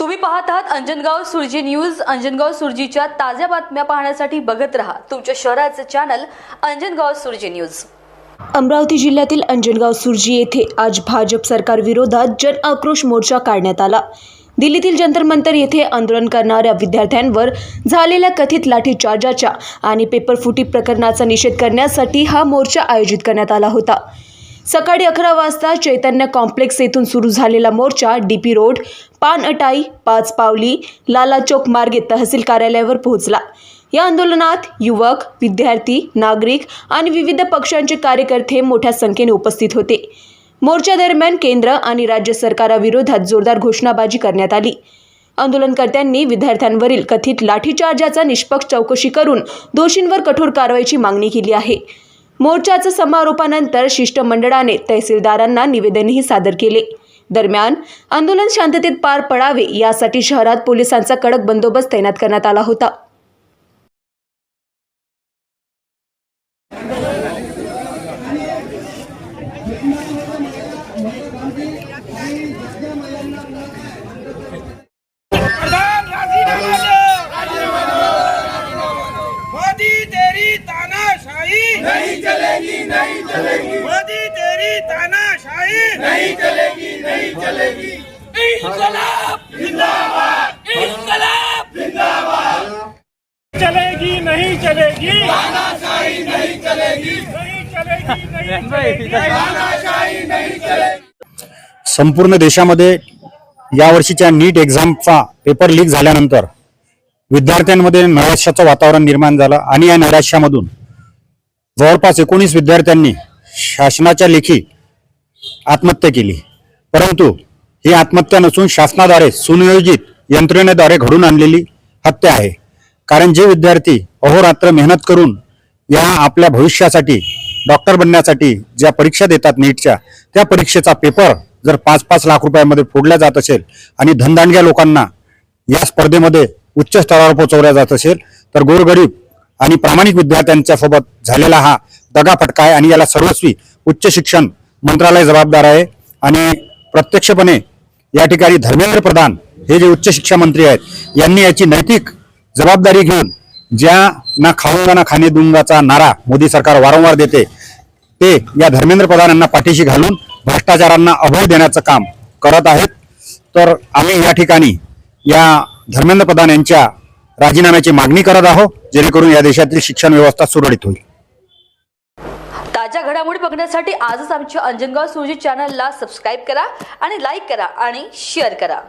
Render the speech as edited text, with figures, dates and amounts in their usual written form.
तुम्ही पाहत आहात अंजनगाव सुरजी न्यूज। अंजनगाव सुरजीच्या ताज्या बातम्या पाहण्यासाठी बघत रहा तुमच्या शहराचे चॅनल अंजनगाव सुरजी न्यूज। अमरावती जिल्ह्यातील अंजनगाव सुरजी येथे आज भाजप सरकार विरोधात जन आक्रोश मोर्चा काढण्यात आला। दिल्लीतील जंतर मंतर येथे आंदोलन करणाऱ्या विद्यार्थ्यांवर झालेल्या कथित लाठीचार्जाच्या आणि पेपरफुटी प्रकरणाचा निषेध करण्यासाठी हा मोर्चा आयोजित करण्यात आला होता। सकाळी 11 वाजता चैतन्य कॉम्प्लेक्स येथून सुरू झालेला मोर्चा डीपी रोड, पान अटाई, 5 पावली, लाला चौक मार्गे तहसील कार्यालयावर पोहोचला। या आंदोलनात युवक, विद्यार्थी, नागरिक आणि विविध पक्षांचे कार्यकर्ते मोठ्या संख्येने उपस्थित होते। मोर्चा दरम्यान केंद्र आणि राज्य सरकारविरोधात जोरदार घोषणाबाजी करण्यात आली। आंदोलनकर्त्यांनी विद्यार्थ्यांवरील कथित लाठीचार्जाचा निष्पक्ष चौकशी करून दोषींवर कठोर कारवाईची मागणी केली आहे। मोर्चाच्या समारोपानंतर शिष्टमंडळाने तहसीलदारांना निवेदनही सादर केले। दरम्यान आंदोलन शांततेत पार पडावे यासाठी शहरात पोलिसांचा कडक बंदोबस्त तैनात करण्यात आला होता। मोदी तेरी तानाशाही नहीं चलेगी, नहीं चलेगी। मोदी तेरी तानाशाही नहीं चलेगी, नहीं चलेगी। इंकलाब जिंदाबाद, इंकलाब जिंदाबाद। चलेगी नहीं चलेगी, तानाशाही नहीं चलेगी, नहीं चलेगी, नहीं चलेगी, तानाशाही नहीं चलेगी। संपूर्ण देशामध्ये यावर्षीच्या नीट एक्झामचा पेपर लीक झाल्यानंतर विद्यार्थ्यांमध्ये नैराश्याचं वातावरण निर्माण झालं आणि या नैराश्यामधून जवळपास 19 विद्यार्थ्यांनी शासनाच्या लेखी आत्महत्या केली। परंतु ही आत्महत्या नसून शासनाद्वारे सुनियोजित यंत्रणेद्वारे घडून आणलेली हत्या आहे। कारण जे विद्यार्थी अहोरात्र मेहनत करून या आपल्या भविष्यासाठी डॉक्टर बनण्यासाठी ज्या परीक्षा देतात नीटच्या, त्या परीक्षेचा पेपर जर 5-5 लाख रुपयामध्ये फोडला जात असेल आणि धनदांडग्या लोकांना या स्पर्धेमध्ये उच्च स्तरावर पोहोचवल्या जात असेल, तर गोरगरीब आणि प्रामाणिक विद्यार्थ्यांच्या सोबत झालेला हा दगाफटका आहे आणि याला सर्वस्वी उच्च शिक्षण मंत्रालय जबाबदार आहे। आणि प्रत्यक्षपणे या ठिकाणी धर्मेंद्र प्रधान हे जे उच्च शिक्षा मंत्री आहेत यांनी याची नैतिक जबाबदारी घेऊन ज्या ना खाऊंगा ना खाने दूंगाचा नारा मोदी सरकार वारंवार देते, ते या धर्मेंद्र प्रधान यांना पाठीशी घालून भ्रष्टाचारांना अभय देण्याचं काम करत आहेत। तर आम्ही या ठिकाणी या धर्मेंद्र प्रधान यांच्या राजीनाम्याची मागणी करत आहोत, जेणेकरून या देशातील शिक्षण व्यवस्था सुरळीत होईल। ताज्या घडामोडी बघण्यासाठी आजच आमच्या अंजनगाव सुरजी चॅनलला सबस्क्राइब करा आणि लाईक करा आणि शेअर करा।